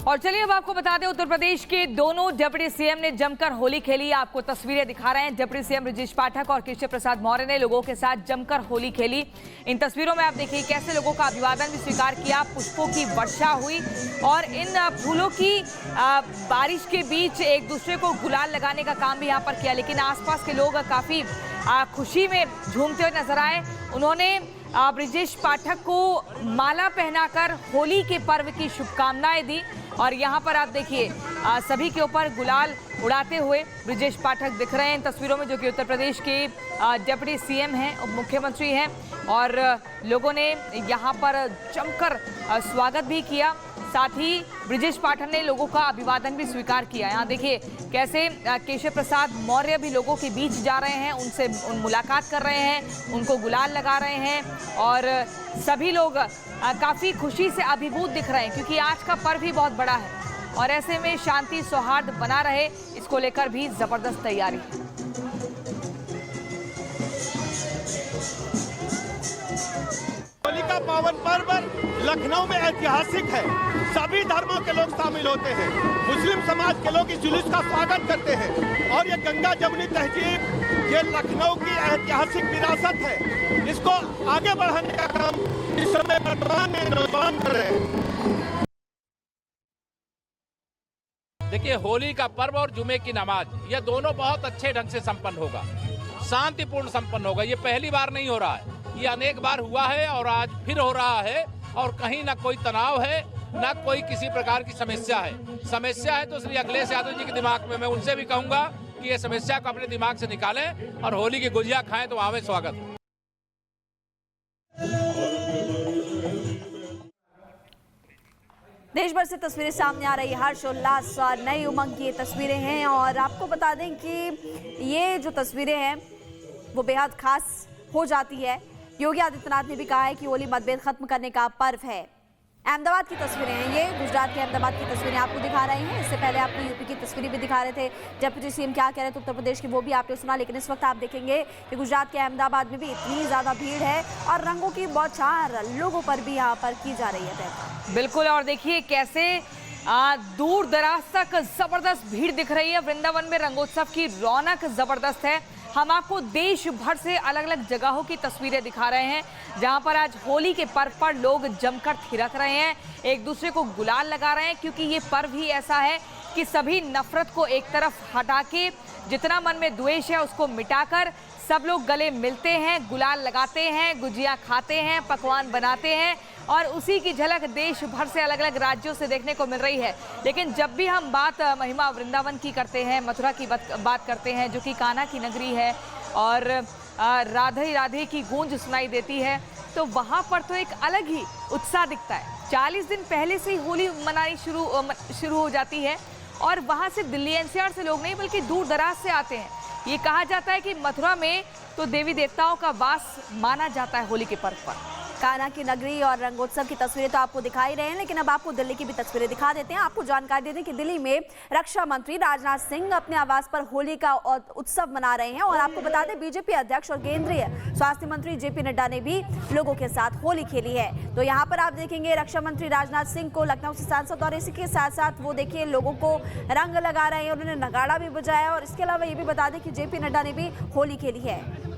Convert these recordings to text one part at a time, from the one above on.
और चलिए अब आपको बता दें, उत्तर प्रदेश के दोनों डिप्टी सीएम ने जमकर होली खेली। आपको तस्वीरें दिखा रहे हैं। डिप्टी सीएम ब्रजेश पाठक और केशव प्रसाद मौर्य ने लोगों के साथ जमकर होली खेली। इन तस्वीरों में आप देखिए कैसे लोगों का अभिवादन भी स्वीकार किया, पुष्पों की वर्षा हुई और इन फूलों की बारिश के बीच एक दूसरे को गुलाल लगाने का काम भी यहाँ पर किया। लेकिन आसपास के लोग काफी खुशी में झूमते हुए नजर आए। उन्होंने ब्रजेश पाठक को माला पहनाकर होली के पर्व की शुभकामनाएं दी और यहाँ पर आप देखिए सभी के ऊपर गुलाल उड़ाते हुए ब्रजेश पाठक दिख रहे हैं इन तस्वीरों में, जो कि उत्तर प्रदेश के डिप्टी सीएम हैं, उप मुख्यमंत्री हैं। और लोगों ने यहाँ पर जमकर स्वागत भी किया। साथ ही ब्रजेश पाठक ने लोगों का अभिवादन भी स्वीकार किया। यहाँ देखिए कैसे केशव प्रसाद मौर्य भी लोगों के बीच जा रहे हैं, उनसे मुलाकात कर रहे हैं, उनको गुलाल लगा रहे हैं और सभी लोग काफ़ी खुशी से अभिभूत दिख रहे हैं क्योंकि आज का पर्व भी बहुत बड़ा है और ऐसे में शांति सौहार्द बना रहे, इसको लेकर भी जबरदस्त तैयारी है। होली का पावन पर्व लखनऊ में ऐतिहासिक है। सभी धर्मों के लोग शामिल होते हैं। मुस्लिम समाज के लोग इस जुलूस का स्वागत करते हैं और ये गंगा जमुनी तहजीब, ये लखनऊ की ऐतिहासिक विरासत है। इसको आगे बढ़ाने का काम इस समय वर्तमान में नौजवान कर रहे हैं। देखिए, होली का पर्व और जुमे की नमाज, ये दोनों बहुत अच्छे ढंग से संपन्न होगा, शांतिपूर्ण संपन्न होगा। ये पहली बार नहीं हो रहा है, ये अनेक बार हुआ है और आज फिर हो रहा है। और कहीं ना कोई तनाव है, ना कोई किसी प्रकार की समस्या है। समस्या है तो श्री अखिलेश यादव जी के दिमाग में, मैं उनसे भी कहूंगा कि ये समस्या को अपने दिमाग से निकालें और होली की गुजिया खाएं, तो आवे स्वागत। देश भर से तस्वीरें सामने आ रही है, हर्षोल्लास और नई उमंग की ये तस्वीरें हैं। और आपको बता दें कि ये जो तस्वीरें हैं वो बेहद खास हो जाती है। योगी आदित्यनाथ ने भी कहा है कि होली मतभेद खत्म करने का पर्व है। अहमदाबाद की तस्वीरें हैं ये, गुजरात के अहमदाबाद की तस्वीरें आपको दिखा रहे हैं। इससे पहले आपको यूपी की तस्वीरें भी दिखा रहे थे। डिप्टी सीएम क्या कह रहे थे उत्तर प्रदेश की, वो भी आपने सुना। लेकिन इस वक्त आप देखेंगे कि गुजरात के अहमदाबाद में भी इतनी ज़्यादा भीड़ है और रंगों की बौछार लोगों पर भी यहाँ पर की जा रही है। बिल्कुल, और देखिए कैसे दूर दराज तक जबरदस्त भीड़ दिख रही है। वृंदावन में रंगोत्सव की रौनक जबरदस्त है। हम आपको देश भर से अलग अलग जगहों की तस्वीरें दिखा रहे हैं जहां पर आज होली के पर्व पर लोग जमकर थिरक रहे हैं, एक दूसरे को गुलाल लगा रहे हैं क्योंकि ये पर्व ही ऐसा है कि सभी नफरत को एक तरफ हटा के, जितना मन में द्वेष है उसको मिटाकर सब लोग गले मिलते हैं, गुलाल लगाते हैं, गुजिया खाते हैं, पकवान बनाते हैं और उसी की झलक देश भर से अलग अलग राज्यों से देखने को मिल रही है। लेकिन जब भी हम बात महिमा वृंदावन की करते हैं, मथुरा की बात करते हैं जो कि कान्हा की नगरी है और राधे राधे की गूंज सुनाई देती है, तो वहाँ पर तो एक अलग ही उत्साह दिखता है। 40 दिन पहले से ही होली मनानी शुरू हो जाती है और वहाँ से दिल्ली एनसीआर से लोग नहीं बल्कि दूर दराज से आते हैं। ये कहा जाता है कि मथुरा में तो देवी देवताओं का वास माना जाता है होली के पर्व पर। कान्हा की नगरी और रंगोत्सव की तस्वीरें तो आपको दिखाई रहे हैं, लेकिन अब आपको दिल्ली की भी तस्वीरें दिखा देते हैं। आपको जानकारी दे दें कि दिल्ली में रक्षा मंत्री राजनाथ सिंह अपने आवास पर होली का उत्सव मना रहे हैं। और आपको बता दें बीजेपी अध्यक्ष और केंद्रीय स्वास्थ्य मंत्री जेपी नड्डा ने भी लोगों के साथ होली खेली है। तो यहाँ पर आप देखेंगे रक्षा मंत्री राजनाथ सिंह को लखनऊ से सांसद और इसी के साथ साथ वो देखिए लोगों को रंग लगा रहे हैं, उन्होंने नगाड़ा भी बजाया। और इसके अलावा ये भी बता दें कि जेपी नड्डा ने भी होली खेली है।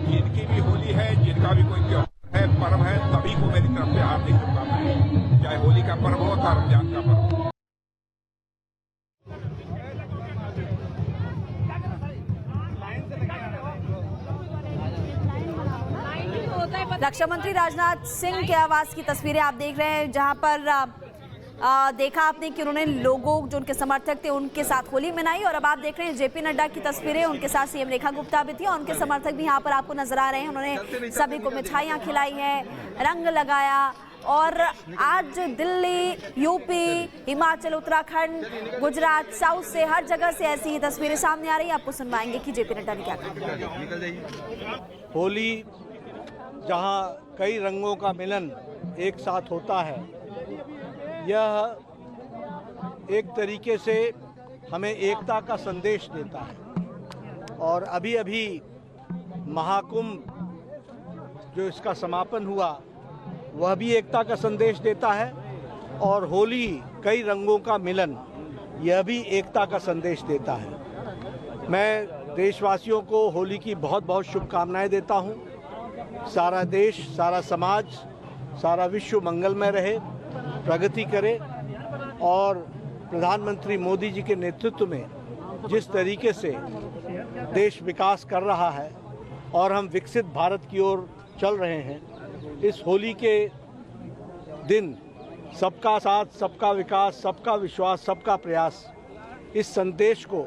जिनकी भी होली है, जिनका भी कोई त्योहार है, पर्व है, सभी को मेरी तरफ से हार्दिक शुभकामनाएं। चाहे होली का पर्व हो या रमजान का पर्व हो। रक्षा मंत्री राजनाथ सिंह के आवास की तस्वीरें आप देख रहे हैं, जहां पर देखा आपने कि उन्होंने लोगों जो उनके समर्थक थे उनके साथ होली मनाई। और अब आप देख रहे हैं जेपी नड्डा की तस्वीरें, उनके साथ सीएम रेखा गुप्ता भी थी और उनके समर्थक भी यहाँ पर आपको नजर आ रहे हैं। उन्होंने सभी को मिठाइयाँ खिलाई हैं, रंग लगाया। और आज दिल्ली, यूपी, हिमाचल, उत्तराखंड, गुजरात, साउथ से हर जगह से ऐसी ही तस्वीरें सामने आ रही हैं। आपको सुनवाएंगे कि जेपी नड्डा ने क्या कहा। होली जहाँ कई रंगों का मिलन एक साथ होता है, यह एक तरीके से हमें एकता का संदेश देता है। और अभी अभी महाकुंभ जो इसका समापन हुआ वह भी एकता का संदेश देता है। और होली कई रंगों का मिलन, यह भी एकता का संदेश देता है। मैं देशवासियों को होली की बहुत बहुत शुभकामनाएं देता हूं। सारा देश, सारा समाज, सारा विश्व मंगलमय रहे, प्रगति करे और प्रधानमंत्री मोदी जी के नेतृत्व में जिस तरीके से देश विकास कर रहा है और हम विकसित भारत की ओर चल रहे हैं, इस होली के दिन सबका साथ, सबका विकास, सबका विश्वास, सबका प्रयास, इस संदेश को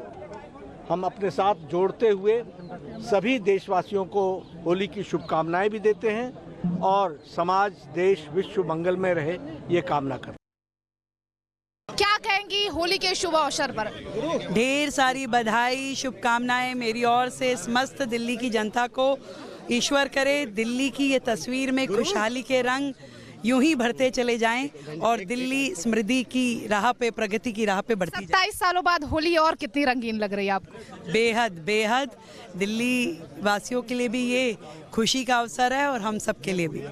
हम अपने साथ जोड़ते हुए सभी देशवासियों को होली की शुभकामनाएं भी देते हैं और समाज, देश, विश्व मंगलमय रहे, ये कामना करते हैं। क्या कहेंगी होली के शुभ अवसर पर? ढेर सारी बधाई, शुभकामनाएं मेरी ओर से समस्त दिल्ली की जनता को। ईश्वर करे दिल्ली की ये तस्वीर में खुशहाली के रंग यूं ही भरते चले जाएं और दिल्ली समृद्धि की राह पे, प्रगति की राह पे बढ़ती जाए। 27 सालों बाद होली और कितनी रंगीन लग रही है आपको? बेहद बेहद। दिल्ली वासियों के लिए भी ये खुशी का अवसर है और हम सब के लिए भी।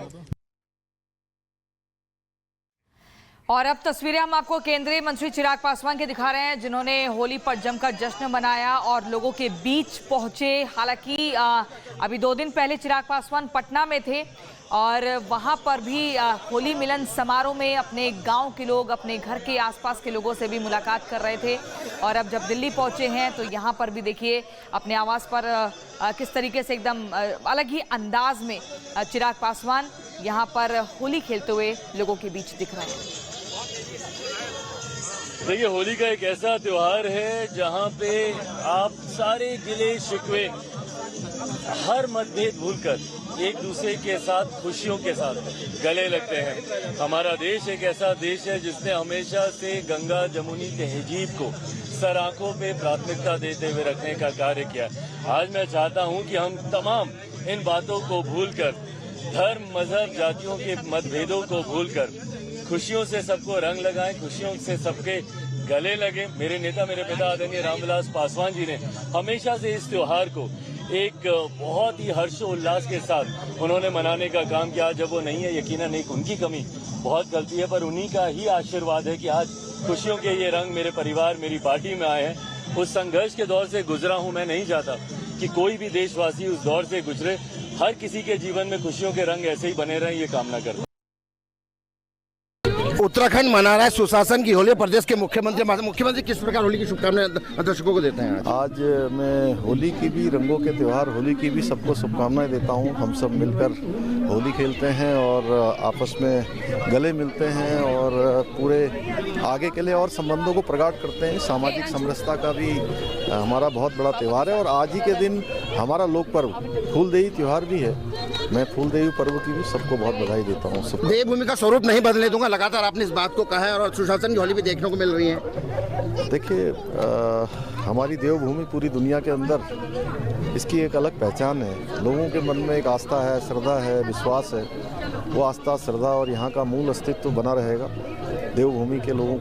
और अब तस्वीरें हम आपको केंद्रीय मंत्री चिराग पासवान के दिखा रहे हैं, जिन्होंने होली पर जमकर जश्न मनाया और लोगों के बीच पहुंचे। हालांकि अभी 2 दिन पहले चिराग पासवान पटना में थे और वहां पर भी होली मिलन समारोह में अपने गांव के लोग, अपने घर के आसपास के लोगों से भी मुलाकात कर रहे थे। और अब जब दिल्ली पहुंचे हैं तो यहां पर भी देखिए अपने आवास पर किस तरीके से एकदम अलग ही अंदाज में चिराग पासवान यहां पर होली खेलते हुए लोगों के बीच दिख रहे हैं। देखिए, होली का एक ऐसा त्योहार है जहां पे आप सारे गिले शिकवे, हर मतभेद भूलकर एक दूसरे के साथ खुशियों के साथ गले लगते हैं। हमारा देश एक ऐसा देश है जिसने हमेशा से गंगा जमुनी तहजीब को सर आंखों पे प्राथमिकता देते हुए रखने का कार्य किया। आज मैं चाहता हूं कि हम तमाम इन बातों को भूलकर, धर्म, मजहब, जातियों के मतभेदों को भूलकर खुशियों से सबको रंग लगाएं, खुशियों से सबके गले लगे। मेरे नेता, मेरे पिता आदरणीय रामविलास पासवान जी ने हमेशा से इस त्योहार को एक बहुत ही हर्षोल्लास के साथ उन्होंने मनाने का काम किया। जब वो नहीं है, यकीनन एक उनकी कमी, बहुत गलती है, पर उन्हीं का ही आशीर्वाद है कि आज खुशियों के ये रंग मेरे परिवार, मेरी पार्टी में आए हैं। उस संघर्ष के दौर से गुजरा हूं, मैं नहीं चाहता कि कोई भी देशवासी उस दौर से गुजरे। हर किसी के जीवन में खुशियों के रंग ऐसे ही बने रहें, ये कामना करता हूं। उत्तराखंड मना रहा है सुशासन की होली। प्रदेश के मुख्यमंत्री किस प्रकार होली की शुभकामनाएं दर्शकों को देते हैं? आज मैं होली की भी, रंगों के त्यौहार होली की भी सबको शुभकामनाएं देता हूं। हम सब मिलकर होली खेलते हैं और आपस में गले मिलते हैं और पूरे आगे के लिए और संबंधों को प्रगाढ़ करते हैं। सामाजिक समरसता का भी हमारा बहुत बड़ा त्यौहार है और आज ही के दिन हमारा लोक पर्व फूलदेई त्यौहार भी है। मैं फूलदेई पर्व की भी सबको बहुत बधाई देता हूँ। देवभूमि का स्वरूप नहीं बदलने दूंगा, लगातार आपने इस बात को कहा है और सुशासन की होली भी देखने को मिल रही है। देखिए, हमारी देवभूमि पूरी दुनिया के अंदर इसकी एक अलग पहचान है। लोगों के मन में एक आस्था है, श्रद्धा है, विश्वास है। वो आस्था, श्रद्धा और यहाँ का मूल अस्तित्व बना रहेगा। देवभूमि के लोगों